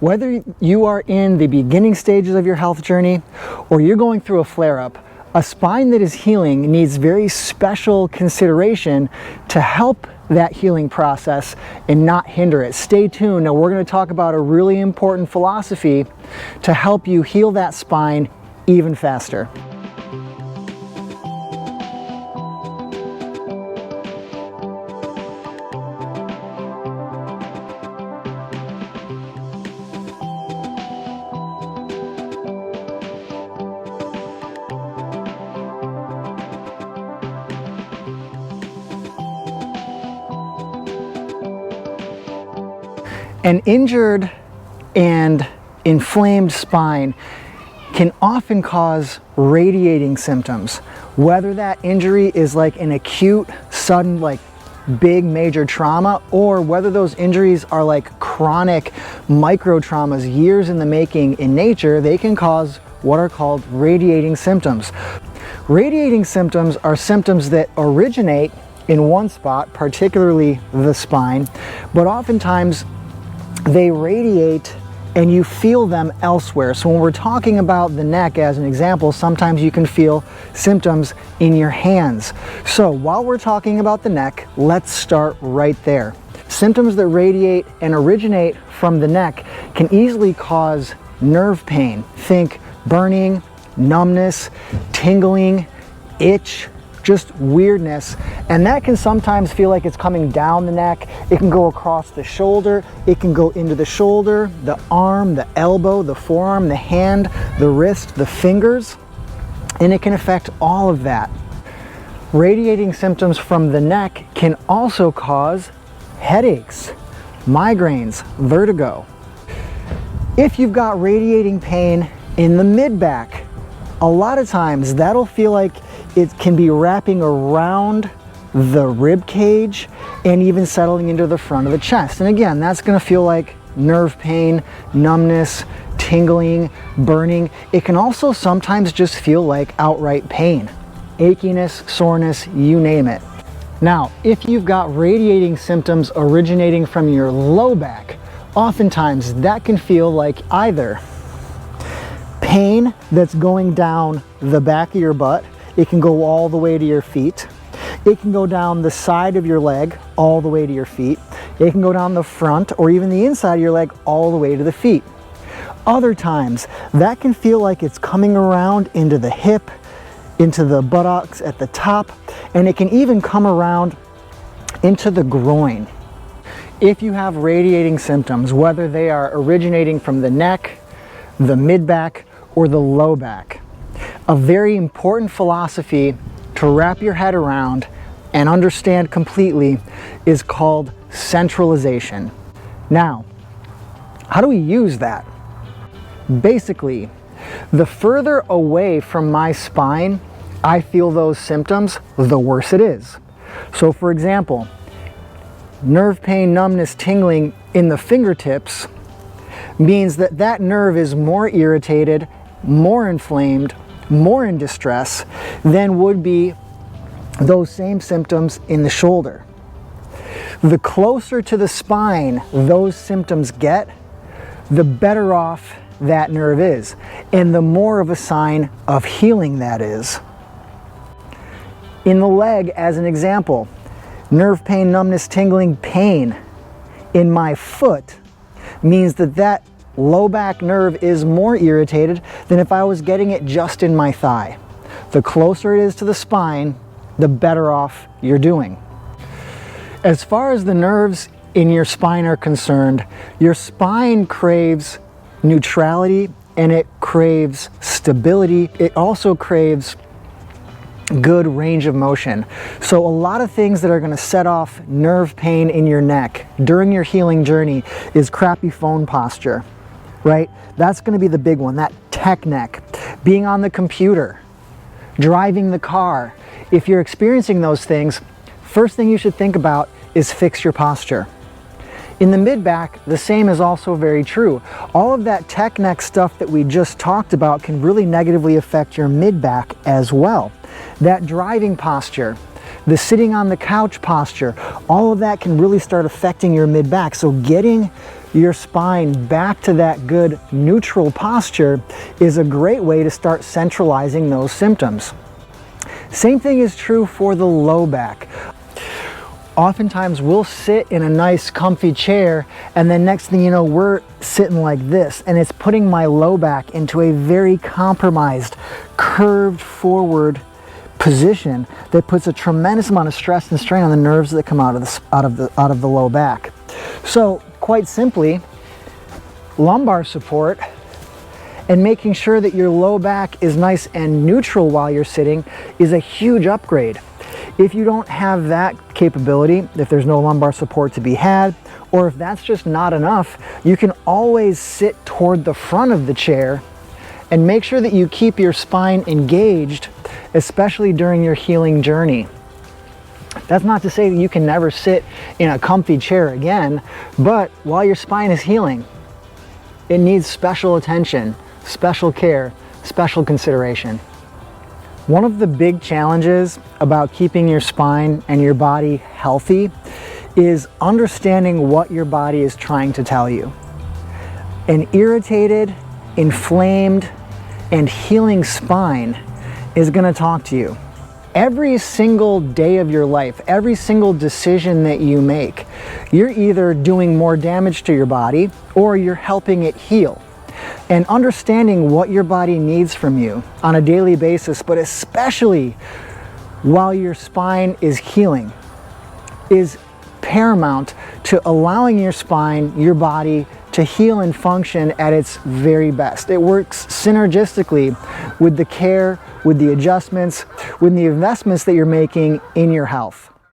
Whether you are in the beginning stages of your health journey or you're going through a flare-up, a spine that is healing needs very special consideration to help that healing process and not hinder it. Stay tuned. Now we're going to talk about a really important philosophy to help you heal that spine even faster. An injured and inflamed spine can often cause radiating symptoms. Whether that injury is like an acute, sudden, like big major trauma, or whether those injuries are like chronic micro traumas, years in the making in nature, they can cause what are called radiating symptoms. Radiating symptoms are symptoms that originate in one spot, particularly the spine, but oftentimes they radiate and you feel them elsewhere. So when we're talking about the neck as an example, sometimes you can feel symptoms in your hands. So while we're talking about the neck, let's start right there. Symptoms that radiate and originate from the neck can easily cause nerve pain. Think burning, numbness, tingling, itch, just weirdness, and that can sometimes feel like it's coming down the neck. It can go across the shoulder, it can go into the shoulder, the arm, the elbow, the forearm, the hand, the wrist, the fingers, and it can affect all of that. Radiating symptoms from the neck can also cause headaches, migraines, vertigo. If you've got radiating pain in the mid-back, a lot of times that'll feel like it can be wrapping around the rib cage and even settling into the front of the chest. And again, that's going to feel like nerve pain, numbness, tingling, burning. It can also sometimes just feel like outright pain, achiness, soreness, you name it. Now, if you've got radiating symptoms originating from your low back, oftentimes that can feel like either pain that's going down the back of your butt. It can go all the way to your feet. It can go down the side of your leg all the way to your feet. It can go down the front or even the inside of your leg all the way to the feet. Other times, that can feel like it's coming around into the hip, into the buttocks at the top, and it can even come around into the groin. If you have radiating symptoms, whether they are originating from the neck, the mid-back, or the low back, a very important philosophy to wrap your head around and understand completely is called centralization. Now, how do we use that? Basically, the further away from my spine I feel those symptoms, the worse it is. So for example, nerve pain, numbness, tingling in the fingertips means that that nerve is more irritated, more inflamed, more in distress than would be those same symptoms in the shoulder. The closer to the spine those symptoms get, the better off that nerve is, and the more of a sign of healing that is. In the leg, as an example, nerve pain, numbness, tingling, pain in my foot means that that low back nerve is more irritated than if I was getting it just in my thigh. The closer it is to the spine, the better off you're doing. As far as the nerves in your spine are concerned, your spine craves neutrality and it craves stability. It also craves good range of motion. So a lot of things that are going to set off nerve pain in your neck during your healing journey is crappy phone posture, right? That's going to be the big one, that tech neck. Being on the computer, driving the car. If you're experiencing those things, first thing you should think about is fix your posture. In the mid-back, the same is also very true. All of that tech neck stuff that we just talked about can really negatively affect your mid-back as well. That driving posture, the sitting on the couch posture, all of that can really start affecting your mid-back. So getting your spine back to that good neutral posture is a great way to start centralizing those symptoms. Same thing is true for the low back. Oftentimes we'll sit in a nice comfy chair and then next thing you know we're sitting like this, and it's putting my low back into a very compromised, curved forward position that puts a tremendous amount of stress and strain on the nerves that come out of the low back. So quite simply, lumbar support and making sure that your low back is nice and neutral while you're sitting is a huge upgrade. If you don't have that capability, if there's no lumbar support to be had, or if that's just not enough, you can always sit toward the front of the chair and make sure that you keep your spine engaged, especially during your healing journey. That's not to say that you can never sit in a comfy chair again, but while your spine is healing, it needs special attention, special care, special consideration. One of the big challenges about keeping your spine and your body healthy is understanding what your body is trying to tell you. An irritated, inflamed, and healing spine is going to talk to you. Every single day of your life, every single decision that you make, you're either doing more damage to your body or you're helping it heal. And understanding what your body needs from you on a daily basis, but especially while your spine is healing, is paramount to allowing your spine, your body, to heal and function at its very best. It works synergistically with the care, with the adjustments, with the investments that you're making in your health.